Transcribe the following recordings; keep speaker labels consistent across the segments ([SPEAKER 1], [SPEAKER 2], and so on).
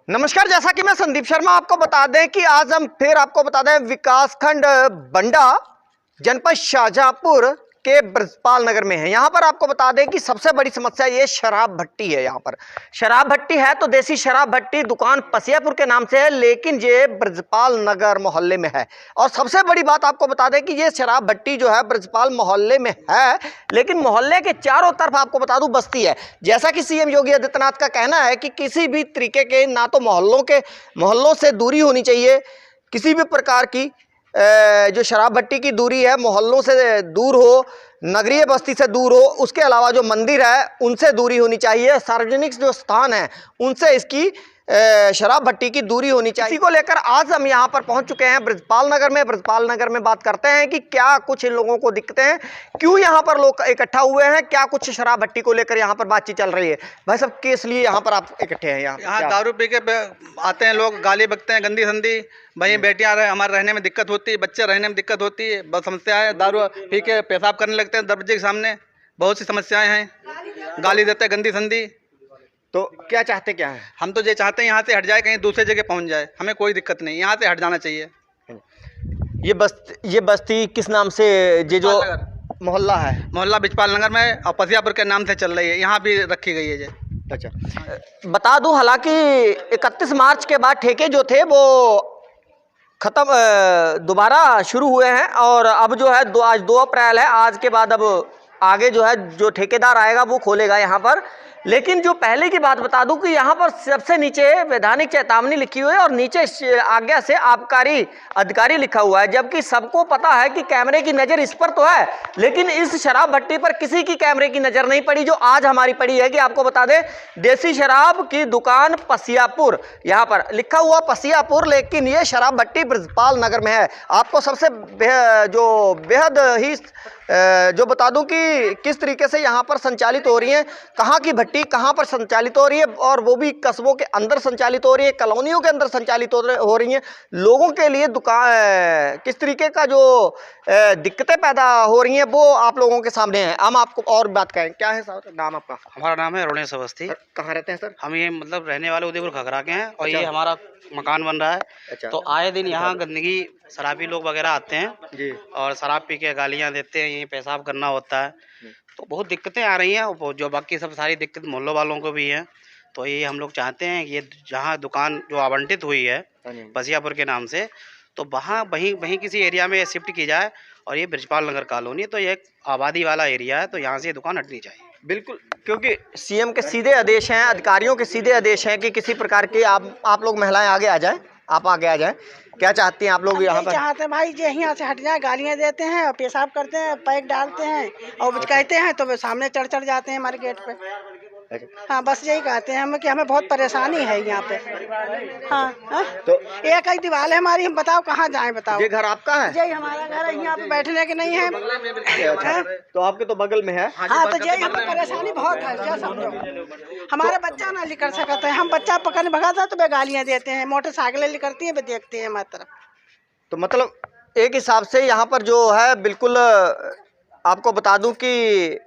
[SPEAKER 1] नमस्कार। जैसा कि मैं संदीप शर्मा आपको बता दें कि आज हम फिर आपको बता दें विकासखंड बंडा जनपद शाहजहांपुर के ब्रजपाल नगर में है। यहां पर आपको बता दें कि सबसे बड़ी समस्या ये शराब भट्टी है। यहां पर शराब भट्टी है तो देसी शराब भट्टी दुकान पसियापुर के नाम से है, लेकिन ये ब्रजपाल नगर मोहल्ले में है। और सबसे बड़ी बात आपको बता दें कि ये शराब भट्टी जो है ब्रजपाल मोहल्ले में है, लेकिन मोहल्ले के चारों तरफ आपको बता दूं बस्ती है। जैसा कि सीएम योगी आदित्यनाथ का कहना है कि किसी भी तरीके के ना तो मोहल्लों से दूरी होनी चाहिए, किसी भी प्रकार की जो शराब भट्टी की दूरी है मोहल्लों से दूर हो, नगरीय बस्ती से दूर हो। उसके अलावा जो मंदिर है उनसे दूरी होनी चाहिए, सार्वजनिक जो स्थान है उनसे इसकी शराब भट्टी की दूरी होनी चाहिए। इसी को लेकर आज हम यहाँ पर पहुंच चुके हैं ब्रजपाल नगर में। ब्रजपाल नगर में बात करते हैं कि क्या कुछ इन लोगों को दिक्कतें हैं, क्यों यहाँ पर लोग इकट्ठा हुए हैं, क्या कुछ शराब भट्टी को लेकर यहाँ पर बातचीत चल रही है। भाई साहब किस लिए यहाँ पर आप इकट्ठे हैं?
[SPEAKER 2] यहाँ दारू पी के आते हैं लोग, गाली बकते हैं गंदी संदी। भाई बेटियां हमारे रहने में दिक्कत होती है, बच्चे रहने में दिक्कत होती है, बस समस्या है। दारू पी के पेशाब करने लगते हैं दरवाजे के सामने, बहुत सी समस्याएं हैं। गाली देते हैं गंदी संदी।
[SPEAKER 1] तो क्या चाहते क्या है?
[SPEAKER 2] हम तो ये चाहते हैं यहाँ से हट जाए, कहीं दूसरे जगह पहुँच जाए, हमें कोई दिक्कत नहीं, यहाँ से हट जाना चाहिए।
[SPEAKER 1] ये बस्ती किस नाम से, ये जो मोहल्ला है?
[SPEAKER 2] मोहल्ला ब्रजपाल नगर में और पसियापुर के नाम से चल रही है, यहाँ भी रखी गई है ये।
[SPEAKER 1] अच्छा, बता दूं हालांकि 31 मार्च के बाद ठेके जो थे वो खत्म, दोबारा शुरू हुए हैं। और अब जो है आज 2 अप्रैल है, आज के बाद अब आगे जो है जो ठेकेदार आएगा वो खोलेगा यहाँ पर। लेकिन जो पहले की बात बता दूं कि यहाँ पर सबसे नीचे वैधानिक चेतावनी लिखी हुई है और नीचे आज्ञा से आबकारी अधिकारी लिखा हुआ है, जबकि सबको पता है कि कैमरे की नज़र इस पर तो है, लेकिन इस शराब भट्टी पर किसी की कैमरे की नज़र नहीं पड़ी। जो आज हमारी पड़ी है कि आपको बता दें देसी शराब की दुकान पसियापुर, यहाँ पर लिखा हुआ पसियापुर, लेकिन ये शराब भट्टी ब्रजपाल नगर में है। आपको सबसे बेहद ही जो बता दूं कि किस तरीके से यहाँ पर संचालित हो रही है, कहाँ की भट्टी कहाँ पर संचालित हो रही है, और वो भी कस्बों के अंदर संचालित हो रही है, कॉलोनियों के अंदर संचालित हो रही हैं। लोगों के लिए दुकान किस तरीके का जो दिक्कतें पैदा हो रही हैं वो आप लोगों के सामने है। हम आपको और बात करें, क्या है सर नाम आपका?
[SPEAKER 3] हमारा नाम है रोनेश अवस्थी।
[SPEAKER 1] कहाँ रहते हैं सर?
[SPEAKER 3] हम ये रहने वाले उदयपुर घघरा के हैं और ये हमारा मकान बन रहा है।
[SPEAKER 1] अच्छा।
[SPEAKER 3] तो आए दिन यहाँ गंदगी, शराबी लोग वगैरह आते हैं
[SPEAKER 1] जी।
[SPEAKER 3] और शराब पी के गालियाँ देते हैं, यहीं पेशाब करना होता है, तो बहुत दिक्कतें आ रही हैं। और जो बाकी सब सारी दिक्कत मोहल्लों वालों को भी है। तो ये हम लोग चाहते हैं कि ये जहाँ दुकान जो आवंटित हुई है पसियापुर के नाम से, तो वहीं किसी एरिया में शिफ्ट की जाए। और ये ब्रजपाल नगर कॉलोनी, तो ये एक आबादी वाला एरिया है, तो यहाँ से ये दुकान हटनी चाहिए।
[SPEAKER 1] बिल्कुल, क्योंकि सीएम के सीधे आदेश हैं, अधिकारियों के सीधे आदेश हैं कि किसी प्रकार के आप लोग महिलाएं आगे आ जाएं, आप आगे आ जाएं। क्या चाहती हैं आप लोग यहाँ पर?
[SPEAKER 4] चाहते हैं भाई जी यहाँ से हट जाए, गालियाँ देते हैं और पेशाब करते हैं, पैक डालते हैं और कहते हैं तो वे सामने चढ़ जाते हैं हमारे गेट पे। हाँ, बस यही कहते हैं हम कि हमें बहुत परेशानी है यहाँ पे। हाँ, तो एक ही दीवार है हमारी, हम बताओ कहाँ जाएं, बताओ।
[SPEAKER 1] ये घर आपका है?
[SPEAKER 4] यही हमारा घर है, यहाँ पे बैठने के नहीं है।
[SPEAKER 1] तो आपके तो बगल में है।
[SPEAKER 4] हाँ, तो यही हमें परेशानी बहुत है, क्या समझो। हमारे बच्चा ना लिकर सकते हैं, हम बच्चा पकड़ने भगाता तो वे गालियाँ देते हैं, मोटरसाइकिलें लिकरती हैं, वे देखते हैं हमारी तरफ।
[SPEAKER 1] तो मतलब एक हिसाब से यहाँ पर जो है बिल्कुल आपको बता दूं कि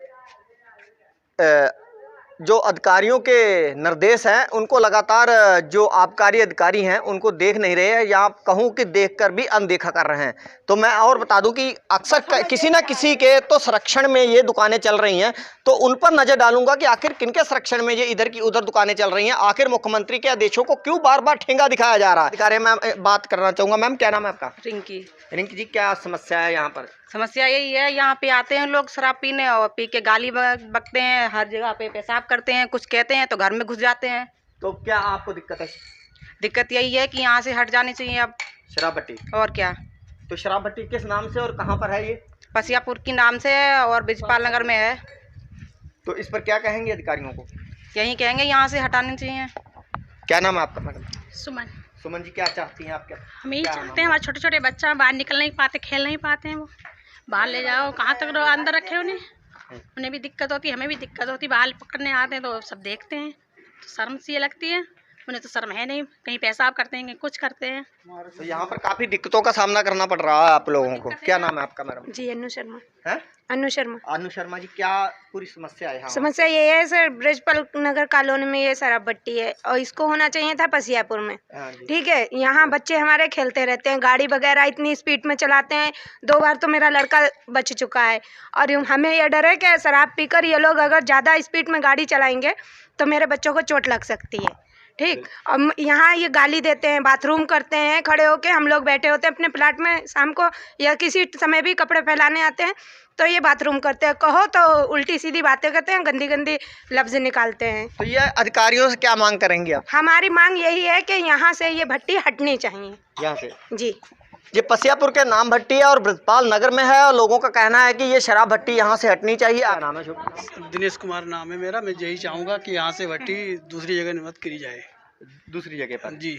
[SPEAKER 1] जो अधिकारियों के निर्देश हैं उनको लगातार जो आबकारी अधिकारी हैं उनको देख नहीं रहे हैं, या कहूँ कि देखकर भी अनदेखा कर रहे हैं। तो मैं और बता दूं कि अक्सर किसी ना किसी के तो संरक्षण में ये दुकानें चल रही हैं, तो उन पर नजर डालूंगा कि आखिर किनके संरक्षण में ये इधर की उधर दुकानें चल रही हैं। आखिर मुख्यमंत्री के आदेशों को क्यों बार बार ठेंगा दिखाया जा रहा है? अधिकारी मैम बात करना चाहूँगा। मैम क्या नाम है आपका?
[SPEAKER 5] रिंकी।
[SPEAKER 1] रिंकी जी, क्या समस्या है यहाँ पर?
[SPEAKER 5] समस्या यही है, यहाँ पे आते हैं लोग शराब पीने और पी के गाली बकते हैं, हर जगह पे पेशाब करते हैं, कुछ कहते हैं तो घर में घुस जाते हैं।
[SPEAKER 1] तो क्या आपको दिक्कत है?
[SPEAKER 5] दिक्कत यही है कि यहाँ से हट जानी चाहिए अब।
[SPEAKER 1] शराब भट्टी?
[SPEAKER 5] और क्या।
[SPEAKER 1] तो शराब भट्टी किस नाम से और कहाँ पर है ये?
[SPEAKER 5] पसियापुर की नाम से है और ब्रजपाल नगर में है।
[SPEAKER 1] तो इस पर क्या कहेंगे अधिकारियों को?
[SPEAKER 5] यही कहेंगे यहाँ से हटानी चाहिए।
[SPEAKER 1] क्या नाम है आपका मैडम?
[SPEAKER 6] सुमन।
[SPEAKER 1] सुमन जी, क्या चाहती हैं आप? क्या
[SPEAKER 6] हम यही चाहते हैं, हमारे छोटे छोटे बच्चा बाहर निकल नहीं पाते, खेल नहीं पाते हैं, वो बाहर ले जाओ, कहाँ तक अंदर रखे उन्हें भी दिक्कत होती है, हमें भी दिक्कत होती है। बाहर पकड़ने आते हैं तो सब देखते हैं, तो शर्म सी लगती है। उन्हें तो शर्म है नहीं, कहीं पेशाब करते हैं कहीं कुछ करते हैं।
[SPEAKER 1] तो यहाँ पर काफी दिक्कतों का सामना करना पड़ रहा है आप लोगों को। क्या नाम है आपका मैडम?
[SPEAKER 7] जी अनु शर्मा।
[SPEAKER 1] है
[SPEAKER 7] अनु शर्मा।
[SPEAKER 1] अनु शर्मा जी, क्या पूरी समस्या है यहाँ?
[SPEAKER 7] समस्या ये है सर, ब्रजपाल नगर कॉलोनी में ये शराब भट्टी है और इसको होना चाहिए था पसियापुर में।
[SPEAKER 1] हाँ जी।
[SPEAKER 7] ठीक है, यहाँ बच्चे हमारे खेलते रहते हैं, गाड़ी वगैरह इतनी स्पीड में चलाते हैं। 2 बार तो मेरा लड़का बच चुका है और हमें यह डर है कि शराब पीकर ये लोग अगर ज़्यादा स्पीड में गाड़ी चलाएंगे तो मेरे बच्चों को चोट लग सकती है। ठीक, और यहाँ ये गाली देते हैं, बाथरूम करते हैं खड़े होके। हम लोग बैठे होते हैं अपने प्लाट में शाम को या किसी समय भी कपड़े फैलाने आते हैं तो ये बाथरूम करते हैं। कहो तो उल्टी सीधी बातें करते हैं, गंदी गंदी लफ्ज निकालते हैं।
[SPEAKER 1] तो ये अधिकारियों से क्या मांग करेंगे आप?
[SPEAKER 7] हमारी मांग यही है कि यहाँ से ये भट्टी हटनी चाहिए।
[SPEAKER 1] यहाँ से
[SPEAKER 7] जी,
[SPEAKER 1] ये पसियापुर के नाम भट्टी है और ब्रजपाल नगर में है और लोगों का कहना है कि ये शराब भट्टी यहाँ से हटनी चाहिए। क्या नाम है?
[SPEAKER 8] दिनेश कुमार नाम है मेरा। मैं यही चाहूँगा कि यहाँ से भट्टी दूसरी जगह निमत करी जाए।
[SPEAKER 1] दूसरी जगह पर
[SPEAKER 8] जी।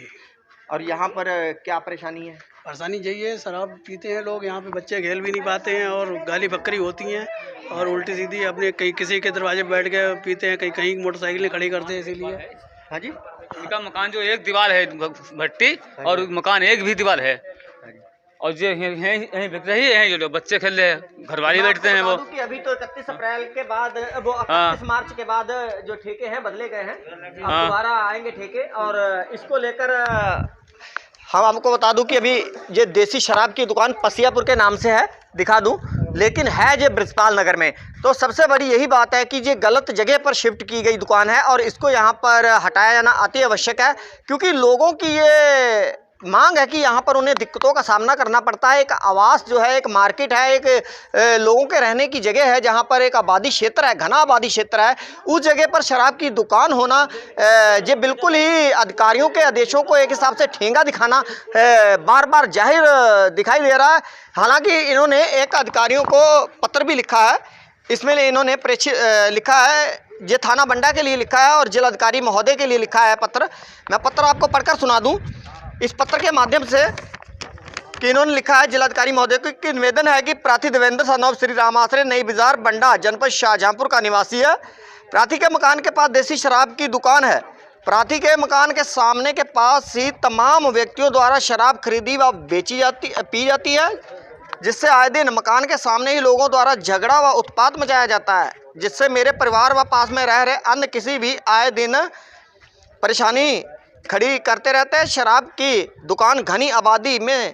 [SPEAKER 1] और यहाँ पर क्या परेशानी है?
[SPEAKER 8] परेशानी यही है, शराब पीते हैं लोग, यहाँ पे बच्चे खेल भी नहीं पाते हैं और गाली बकरी होती हैं और उल्टी सीधी अपने कहीं किसी के दरवाजे पर बैठ के पीते हैं, कहीं कहीं मोटरसाइकिलें खड़ी करते हैं। इसीलिए
[SPEAKER 1] हाँ जी,
[SPEAKER 9] इनका मकान जो एक दीवार है भट्टी और मकान एक भी दीवार है और जो यहीं बिक रही है, जो लोग बच्चे खेल रहे हैं, घरवाली बैठते हैं वो।
[SPEAKER 1] कि अभी तो 31 अप्रैल के बाद, वो 31 मार्च के बाद जो ठेके हैं बदले गए हैं, अब दोबारा आएंगे ठेके। और इसको लेकर हम आपको बता दूं कि अभी ये देसी शराब की दुकान पसियापुर के नाम से है, दिखा दूं, लेकिन है ये ब्रजपाल नगर में। तो सबसे बड़ी यही बात है कि ये गलत जगह पर शिफ्ट की गई दुकान है और इसको यहाँ पर हटाया जाना अति आवश्यक है, क्योंकि लोगों की ये मांग है कि यहाँ पर उन्हें दिक्कतों का सामना करना पड़ता है। एक आवास जो है, एक मार्केट है, एक लोगों के रहने की जगह है, जहाँ पर एक आबादी क्षेत्र है, घना आबादी क्षेत्र है, उस जगह पर शराब की दुकान होना ये बिल्कुल ही अधिकारियों के आदेशों को एक हिसाब से ठेंगा दिखाना बार बार जाहिर दिखाई दे रहा है। हालांकि इन्होंने एक अधिकारियों को पत्र भी लिखा है, इसमें इन्होंने लिखा है, ये थाना बंडा के लिए लिखा है और जिलाधिकारी महोदय के लिए लिखा है पत्र। मैं पत्र आपको पढ़कर सुना दूँ इस पत्र के माध्यम से कि इन्होंने लिखा है जिलाधिकारी महोदय को कि निवेदन है कि प्रार्थी देवेंद्र सनौब श्री राम आश्रय नई बाजार बंडा जनपद शाहजहांपुर का निवासी है। प्रार्थी के मकान के पास देसी शराब की दुकान है। प्रार्थी के मकान के सामने के पास ही तमाम व्यक्तियों द्वारा शराब खरीदी व पी जाती है, जिससे आए दिन मकान के सामने ही लोगों द्वारा झगड़ा व उत्पात मचाया जाता है, जिससे मेरे परिवार व पास में रह रहे अन्य किसी भी आए दिन परेशानी खड़ी करते रहते हैं। शराब की दुकान घनी आबादी में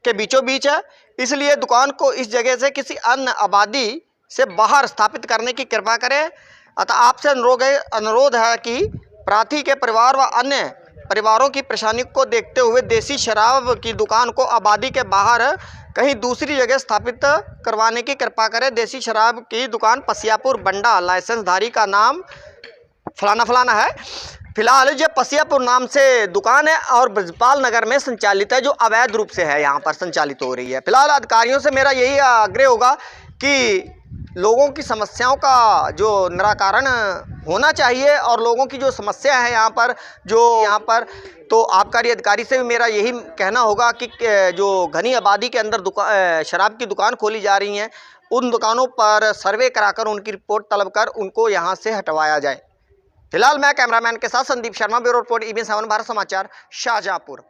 [SPEAKER 1] के बीचों बीच है, इसलिए दुकान को इस जगह से किसी अन्य आबादी से बाहर स्थापित करने की कृपा करें। अतः आपसे अनुरोध है कि प्रार्थी के परिवार व अन्य परिवारों की परेशानी को देखते हुए देसी शराब की दुकान को आबादी के बाहर कहीं दूसरी जगह स्थापित करवाने की कृपा करें। देसी शराब की दुकान पसियापुर बंडा, लाइसेंसधारी का नाम फलाना फलाना है। फिलहाल ये पसियापुर नाम से दुकान है और ब्रजपाल नगर में संचालित है, जो अवैध रूप से है यहाँ पर संचालित हो रही है। फिलहाल अधिकारियों से मेरा यही आग्रह होगा कि लोगों की समस्याओं का जो निराकरण होना चाहिए और लोगों की जो समस्या है यहाँ पर तो आबकारी अधिकारी से भी मेरा यही कहना होगा कि जो घनी आबादी के अंदर शराब की दुकान खोली जा रही हैं, उन दुकानों पर सर्वे कराकर उनकी रिपोर्ट तलब कर उनको यहाँ से हटवाया जाए। फिलहाल मैं कैमरामैन के साथ Sandeep Sharma, bureau report EBN 7 Bharat समाचार, शाहजहांपुर।